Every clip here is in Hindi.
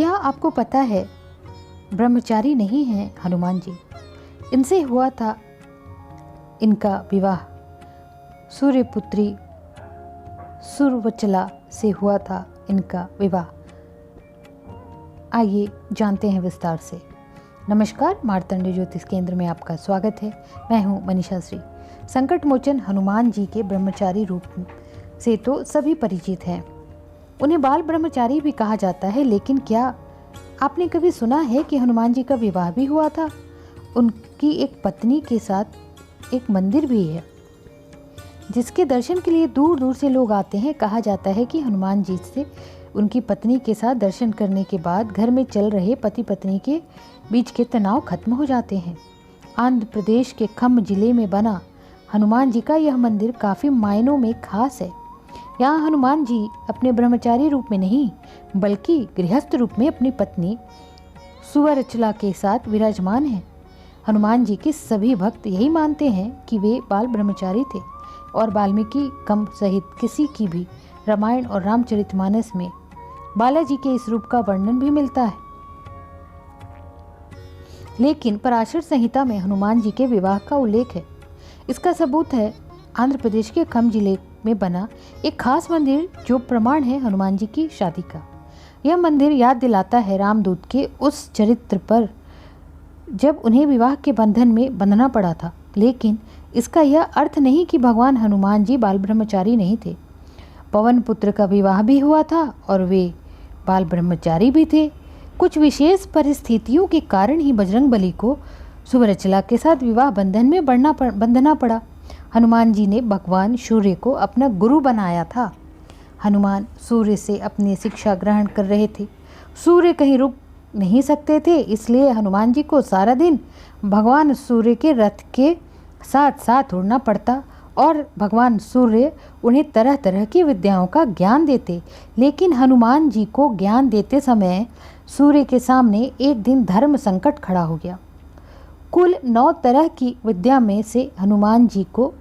क्या आपको पता है ब्रह्मचारी नहीं हैं हनुमान जी। इनसे हुआ था इनका विवाह सूर्यपुत्री सुरवचला से हुआ था इनका विवाह। आइए जानते हैं विस्तार से। नमस्कार, मार्तंड ज्योतिष केंद्र में आपका स्वागत है। मैं हूं मनीषा श्री। संकट मोचन हनुमान जी के ब्रह्मचारी रूप से तो सभी परिचित हैं। उन्हें बाल ब्रह्मचारी भी कहा जाता है, लेकिन क्या आपने कभी सुना है कि हनुमान जी का विवाह भी हुआ था? उनकी एक पत्नी के साथ एक मंदिर भी है जिसके दर्शन के लिए दूर दूर से लोग आते हैं। कहा जाता है कि हनुमान जी से उनकी पत्नी के साथ दर्शन करने के बाद घर में चल रहे पति पत्नी के बीच के तनाव खत्म हो जाते हैं। आंध्र प्रदेश के खम्म जिले में बना हनुमान जी का यह मंदिर काफ़ी मायनों में खास है। यहाँ हनुमान जी अपने ब्रह्मचारी रूप में नहीं बल्कि गृहस्थ रूप में अपनी पत्नी सुवरचला के साथ विराजमान हैं। हनुमान जी के सभी भक्त यही मानते हैं कि वे बाल ब्रह्मचारी थे और वाल्मीकि कम सहित किसी की भी रामायण और रामचरितमानस में बालाजी के इस रूप का वर्णन भी मिलता है। लेकिन पराशर संहिता में हनुमान जी के विवाह का उल्लेख है। इसका सबूत है आंध्र प्रदेश के खम्म जिले में बना एक खास मंदिर जो प्रमाण है हनुमान जी की शादी का। यह मंदिर याद दिलाता है रामदूत के उस चरित्र पर जब उन्हें विवाह के बंधन में बंधना पड़ा था। लेकिन इसका यह अर्थ नहीं कि भगवान हनुमान जी बाल ब्रह्मचारी नहीं थे। पवन पुत्र का विवाह भी हुआ था और वे बाल ब्रह्मचारी भी थे। कुछ विशेष परिस्थितियों के कारण ही बजरंगबली को सुवरचला के साथ विवाह बंधन में बंधना पड़ा। हनुमान जी ने भगवान सूर्य को अपना गुरु बनाया था। हनुमान सूर्य से अपनी शिक्षा ग्रहण कर रहे थे। सूर्य कहीं रुक नहीं सकते थे, इसलिए हनुमान जी को सारा दिन भगवान सूर्य के रथ के साथ साथ उड़ना पड़ता और भगवान सूर्य उन्हें तरह तरह की विद्याओं का ज्ञान देते। लेकिन हनुमान जी को ज्ञान देते समय सूर्य के सामने एक दिन धर्म संकट खड़ा हो गया। कुल 9 तरह की विद्या में से हनुमान जी को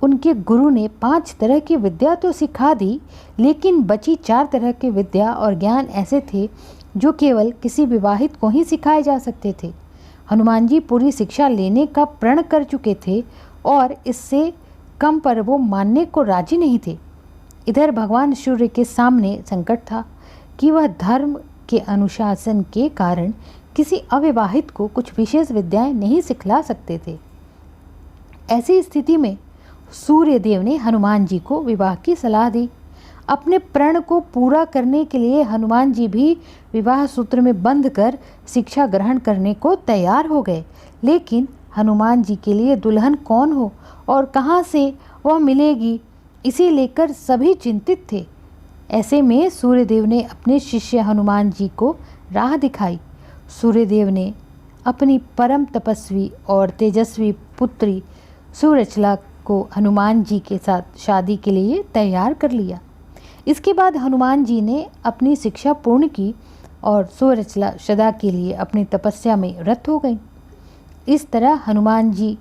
उनके गुरु ने 5 तरह की विद्या तो सिखा दी, लेकिन बची 4 तरह की विद्या और ज्ञान ऐसे थे जो केवल किसी विवाहित को ही सिखाए जा सकते थे। हनुमान जी पूरी शिक्षा लेने का प्रण कर चुके थे और इससे कम पर वो मानने को राजी नहीं थे। इधर भगवान सूर्य के सामने संकट था कि वह धर्म के अनुशासन के कारण किसी अविवाहित को कुछ विशेष विद्याएं नहीं सिखला सकते थे। ऐसी स्थिति में सूर्य देव ने हनुमान जी को विवाह की सलाह दी। अपने प्रण को पूरा करने के लिए हनुमान जी भी विवाह सूत्र में बंध कर शिक्षा ग्रहण करने को तैयार हो गए। लेकिन हनुमान जी के लिए दुल्हन कौन हो और कहाँ से वह मिलेगी, इसे लेकर सभी चिंतित थे। ऐसे में सूर्यदेव ने अपने शिष्य हनुमान जी को राह दिखाई। सूर्यदेव ने अपनी परम तपस्वी और तेजस्वी पुत्री सुरचला को हनुमान जी के साथ शादी के लिए तैयार कर लिया। इसके बाद हनुमान जी ने अपनी शिक्षा पूर्ण की और सुरचला सदा के लिए अपनी तपस्या में रत हो गई। इस तरह हनुमान जी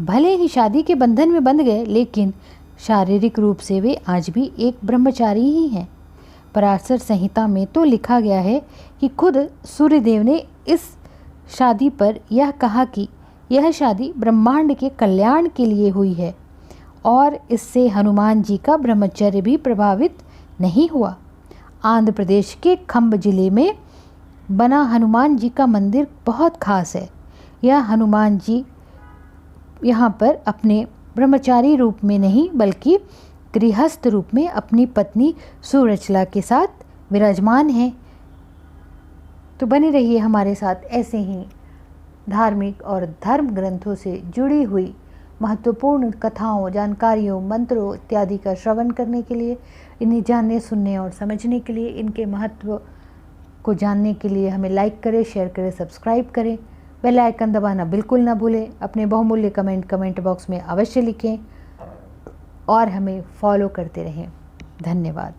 भले ही शादी के बंधन में बंध गए, लेकिन शारीरिक रूप से वे आज भी एक ब्रह्मचारी ही हैं। पराशर संहिता में तो लिखा गया है कि खुद सूर्यदेव ने इस शादी पर यह कहा कि यह शादी ब्रह्मांड के कल्याण के लिए हुई है और इससे हनुमान जी का ब्रह्मचर्य भी प्रभावित नहीं हुआ। आंध्र प्रदेश के खम्म जिले में बना हनुमान जी का मंदिर बहुत खास है। यह हनुमान जी यहाँ पर अपने ब्रह्मचारी रूप में नहीं बल्कि गृहस्थ रूप में अपनी पत्नी सुरचला के साथ विराजमान हैं। तो बने रहिए हमारे साथ ऐसे ही धार्मिक और धर्म ग्रंथों से जुड़ी हुई महत्वपूर्ण कथाओं, जानकारियों, मंत्रों इत्यादि का श्रवण करने के लिए, इन्हें जानने, सुनने और समझने के लिए, इनके महत्व को जानने के लिए हमें लाइक करें, शेयर करें, सब्सक्राइब करें, बेल आइकन दबाना बिल्कुल ना भूलें। अपने बहुमूल्य कमेंट बॉक्स में अवश्य लिखें और हमें फॉलो करते रहें। धन्यवाद।